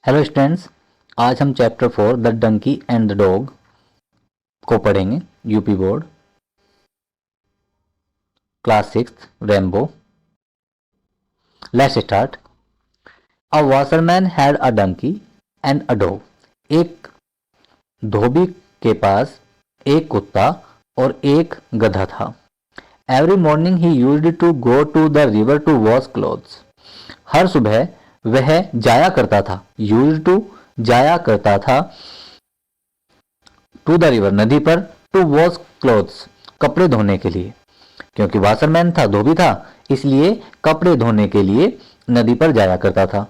Hello students, आज हम chapter 4 the donkey and the dog को पढ़ेंगे। UP board class 6 Rainbow. Let's start. A washerman had a donkey and a dog. एक धोबी के पास एक कुत्ता और एक गधा था। Every morning he used to go to the river to wash clothes. हर सुबह वह जाया करता था, यूज्ड टू जाया करता था, टू द रिवर नदी पर, टू वॉश क्लोथ्स कपड़े धोने के लिए। क्योंकि वाशरमैन था, धोबी था, इसलिए कपड़े धोने के लिए नदी पर जाया करता था।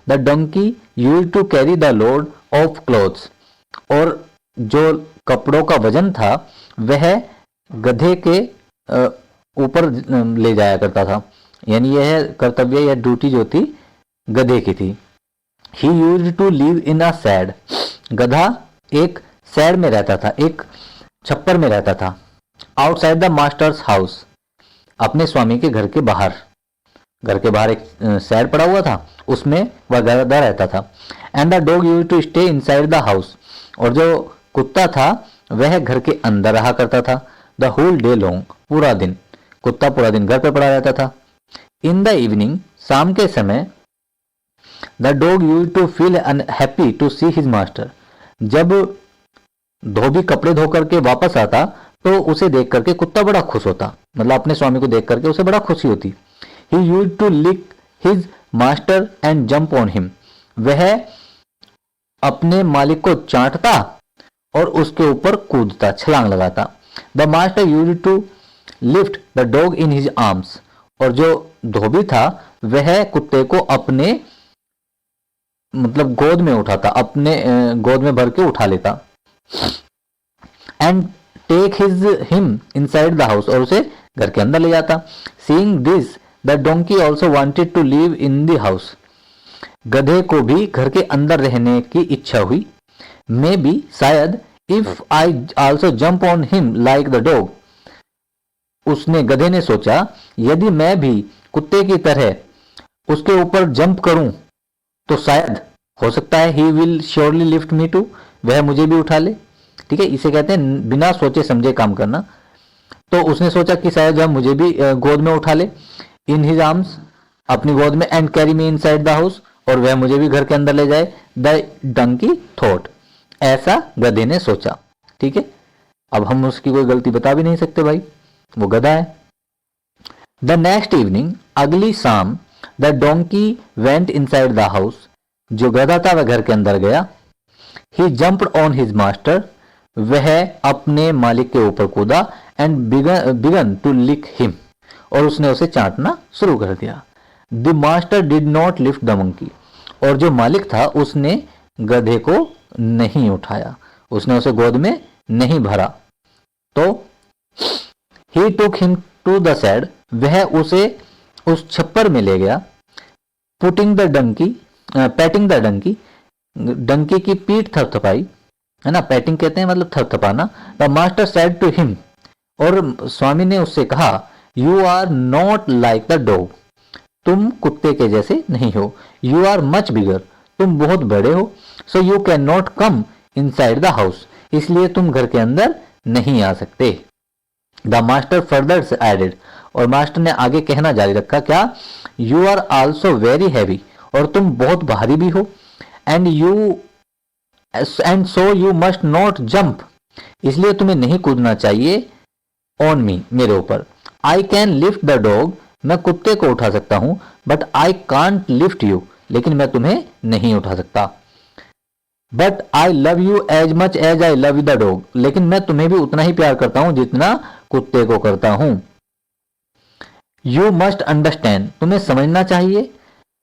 The donkey used to carry the load of clothes. और जो कपड़ों का वजन था वह गधे के ऊपर ले जाया करता था, यानी यह कर्तव्य या ड्यूटी जो थी गधे की थी। He use to live in a shed. गधा एक सैड में रहता था, एक छप्पर में रहता था। आउटसाइड द मास्टर्स हाउस, अपने स्वामी के घर के बाहर। घर के बाहर एक सैड पड़ा हुआ था, उसमें वह गधा रहता था। And the dog used to stay inside the house. और जो कुत्ता था वह घर के अंदर रहा करता था। द होल डे लॉन्ग, पूरा दिन कुत्ता पूरा दिन घर पर पड़ा रहता था। इन द इवनिंग, शाम के समय, the dog used to feel unhappy to see his master. जब धोबी कपड़े धो करके वापस आता तो उसे देख करके कुत्ता बड़ा खुश होता, मतलब अपने स्वामी को देख करके उसे बड़ा खुशी होती। He use to lick his master and jump on him. वह अपने मालिक को चाटता और उसके ऊपर कूदता, छलांग लगाता। The master used to lift the dog in his arms. और जो धोबी था वह कुत्ते को अपने मतलब गोद में उठाता, अपने गोद में भर के उठा लेता। And take him inside the house, और उसे घर के अंदर ले जाता। Seeing this the donkey also wanted to live in the house. गधे को भी घर के अंदर रहने की इच्छा हुई। मे बी, शायद, if I also jump on him like the dog. उसने, गधे ने सोचा, यदि मैं भी कुत्ते की तरह उसके ऊपर जंप करूं तो शायद, हो सकता है, he will surely lift me too, वह मुझे भी उठा ले। ठीक है, इसे कहते हैं बिना सोचे समझे काम करना। तो उसने सोचा कि शायद जब मुझे भी गोद में उठा ले, इन हिज आर्म्स, अपनी गोद में, and carry me inside the house, और वह मुझे भी घर के अंदर ले जाए। द डंकी थॉट, ऐसा गधे ने सोचा। ठीक है, अब हम उसकी कोई गलती बता भी नहीं सकते भाई, वो गधा है। द नेक्स्ट इवनिंग, अगली शाम, the donkey went inside the house. जो गधा था वह घर के अंदर गया। He jumped on his master, वह अपने मालिक के ऊपर कूदा। And began to lick him, और उसने उसे चाटना शुरू कर दिया। The master did not lift the monkey, और जो मालिक था उसने गधे को नहीं उठाया, उसने उसे गोद में नहीं भरा। तो he took him to the shed, वह उसे उस छप्पर में ले गया। Putting the donkey, patting the donkey, donkey की पीठ थपथपाई, है ना, पैटिंग कहते हैं मतलब थपथपाना। The master said to him, और स्वामी ने उससे कहा, you are not like the dog, तुम कुत्ते के जैसे नहीं हो। यू आर मच बिगर, तुम बहुत बड़े हो। So you can not come inside the house, इसलिए तुम घर के अंदर नहीं आ सकते। द मास्टर फर्दर एडेड, और मास्टर ने आगे कहना जारी रखा, क्या, you are also very heavy, और तुम बहुत भारी भी हो। And so you must not jump, इसलिए तुम्हें नहीं कूदना चाहिए। ऑन मी, मेरे ऊपर। I can lift the dog, मैं कुत्ते को उठा सकता हूं, but I can't lift you, लेकिन मैं तुम्हें नहीं उठा सकता। But I love you as much as I love the dog, लेकिन मैं तुम्हें भी उतना ही प्यार करता हूं जितना कुत्ते को करता हूं। यू मस्ट अंडरस्टैंड, तुम्हें समझना चाहिए,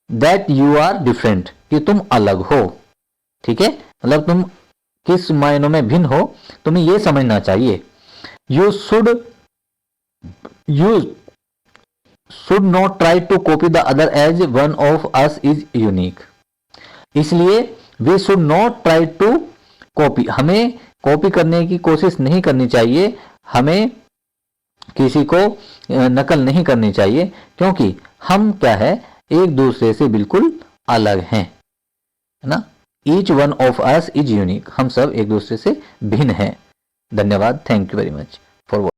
दैट यू आर डिफरेंट, कि तुम अलग हो। ठीक है, मतलब तुम किस मायनों में भिन्न हो, तुम्हें यह समझना चाहिए। You should not try to copy the other as one of us is unique, इसलिए we should not try to copy, हमें कॉपी करने की कोशिश नहीं करनी चाहिए, हमें किसी को नकल नहीं करनी चाहिए, क्योंकि हम क्या है, एक दूसरे से बिल्कुल अलग हैं, है ना। Each one of us is unique. हम सब एक दूसरे से भिन्न हैं। धन्यवाद। Thank you very much for